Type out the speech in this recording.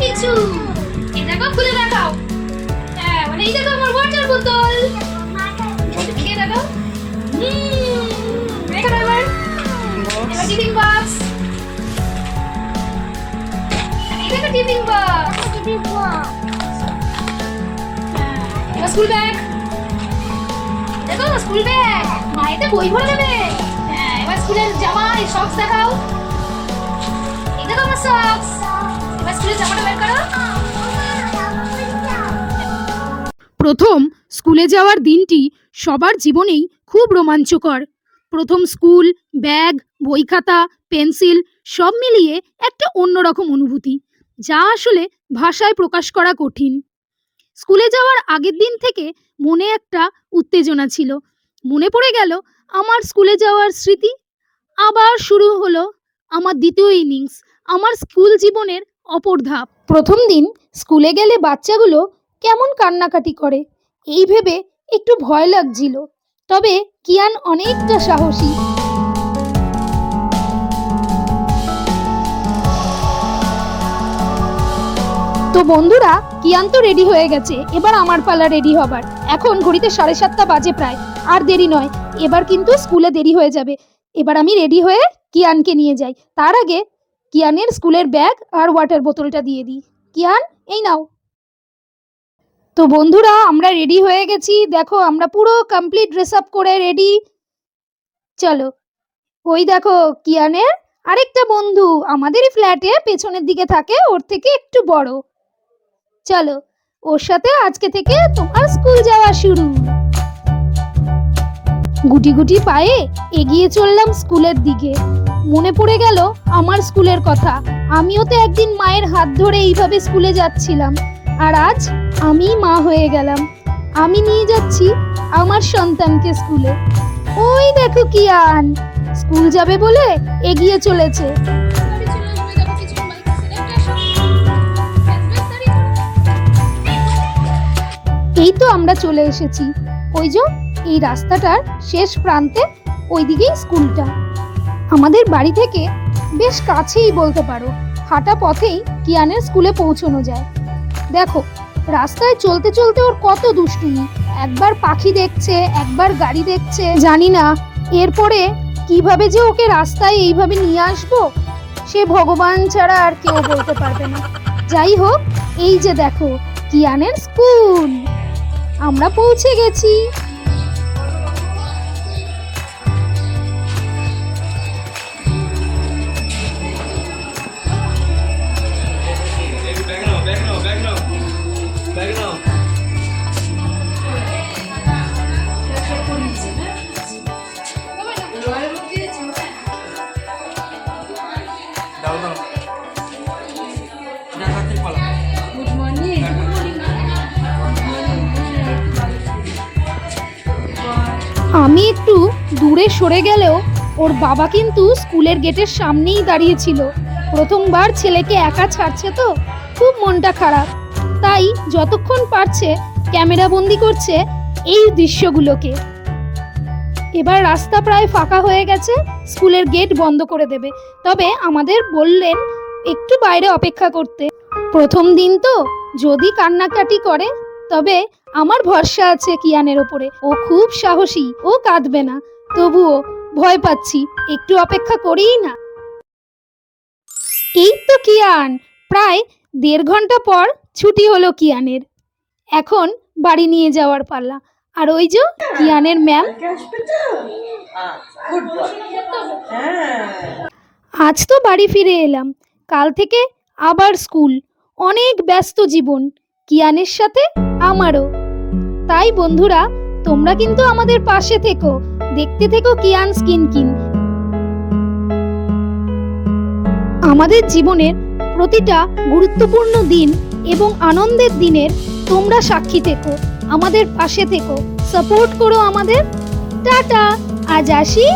কিছু। এই দেখো খুলে দেখাও। হ্যাঁ মানে এই দেখো আমার ওয়াটার বোতল। খেয়ে দেখো। দেখো এবার টিফিন বক্স। এই দেখো টিফিন বক্স। এবার স্কুল ব্যাগ। দেখো স্কুল ব্যাগ। মা এতে বই ভরে দেবে। হ্যাঁ এবার স্কুলের জামা, সক্স দেখাও। এই দেখো আমার সক্স। এবার স্কুলের জামাটা বের করো। প্রথম স্কুলে যাওয়ার দিনটি সবার জীবনেই খুব রোমাঞ্চকর। প্রথম স্কুল, ব্যাগ, বই খাতা, পেন্সিল সব মিলিয়ে একটা অন্যরকম অনুভূতি, যা আসলে ভাষায় প্রকাশ করা কঠিন। স্কুলে যাওয়ার আগের দিন থেকে মনে একটা উত্তেজনা ছিল। মনে পড়ে গেল আমার স্কুলে যাওয়ার স্মৃতি। আবার শুরু হলো আমার দ্বিতীয় ইনিংস, আমার স্কুল জীবনের অপর ধাপ। প্রথম দিন স্কুলে গেলে বাচ্চাগুলো কেমন কান্নাকাটি করে এই ভেবে একটু ভয় লাগছিল, তবে কিয়ান অনেকটা সাহসী। তো বন্ধুরা, কিয়ান তো রেডি হয়ে গেছে, এবার আমার পালা রেডি হবার। এখন ঘড়িতে 7:30 বাজে প্রায়, আর দেরি নয়, এবার কিন্তু স্কুলে দেরি হয়ে যাবে। এবার আমি রেডি হয়ে কিয়ানকে নিয়ে যাই। তার আগে কিয়ানের স্কুলের ব্যাগ আর ওয়াটার বোতলটা দিয়ে দিই। কিয়ান, এই নাও। তো বন্ধুরা, আমরা রেডি হয়ে গেছি। দেখো আমরা পুরো কমপ্লিট ড্রেস আপ করে রেডি। চলো, ওই দেখো কিয়ানের আরেকটা বন্ধু আমাদেরই ফ্ল্যাটে পেছনের দিকে থাকে, ওর থেকে একটু বড়। চলো, ওর সাথে আজকে থেকে তোমার স্কুল যাওয়া শুরু। গুটি গুটি পায়ে এগিয়ে চললাম স্কুলের দিকে। মনে পড়ে গেল আমার স্কুলের কথা। আমিও তো একদিন মায়ের হাত ধরে এইভাবে স্কুলে যাচ্ছিলাম, আর আজ আমি মা হয়ে গেলাম। আমি নিয়ে যাচ্ছি আমার সন্তানকে স্কুলে। ওই দেখো কিয়ান স্কুল যাবে বলে এগিয়ে চলেছে। এই তো আমরা চলে এসেছি। ওই যে এই রাস্তাটার শেষ প্রান্তে ওইদিকেই স্কুলটা। আমাদের বাড়ি থেকে বেশ কাছেই বলতে পারো, হাঁটা পথেই কিয়ানের স্কুলে পৌঁছানো যায়। দেখো রাস্তায় চলতে চলতে ওর কত দুষ্টুমি, একবার পাখি দেখছে, একবার গাড়ি দেখছে। জানি না এরপরে কিভাবে যে ওকে রাস্তায় এইভাবে নিয়ে আসবো, সে ভগবান ছাড়া আর কেউ বলতে পারবে না। যাই হোক, এই যে দেখো কিয়ানের স্কুল, আমরা পৌঁছে গেছি। আমি একটু দূরে সরে গেলেও ওর বাবা কিন্তু স্কুলের গেটের সামনেই দাঁড়িয়েছিল। প্রথমবার ছেলেকে একা ছাড়ছে তো খুব মনটা খারাপ, তাই যতক্ষণ পারছে ক্যামেরা বন্দি করছে এই দৃশ্যগুলোকে। এবার রাস্তা প্রায় ফাঁকা হয়ে গেছে, স্কুলের গেট বন্ধ করে দেবে, তবে আমাদের বললেন একটু বাইরে অপেক্ষা করতে। প্রথম দিন তো, যদি কান্নাকাটি করে তবে আমার ভরসা আছে কিয়ানের ওপরে, ও খুব সাহসী, ও কাঁদবে না। তবুও ভয় পাচ্ছি, একটু অপেক্ষা করিই না। এই তো কিয়ান, প্রায় 1.5 ঘন্টা পর ছুটি হলো কিয়ানের। এখন বাড়ি নিয়ে যাওয়ার পালা। আর ওই যে কিয়ানের ম্যাম। আজ তো বাড়ি ফিরে এলাম, কাল থেকে আবার স্কুল। অনেক ব্যস্ত জীবন কিয়ানের সাথে আমারও। তাই বন্ধুরা, তোমরা কিন্তু আমাদের পাশে থেকো, দেখতে থেকো কিয়ান স্কিন কিন। আমাদের জীবনের প্রতিটা গুরুত্বপূর্ণ দিন এবং আনন্দের দিনের তোমরা সাক্ষী থেকো, আমাদের পাশে থেকো, সাপোর্ট করো আমাদের। টাটা, আজ আসি।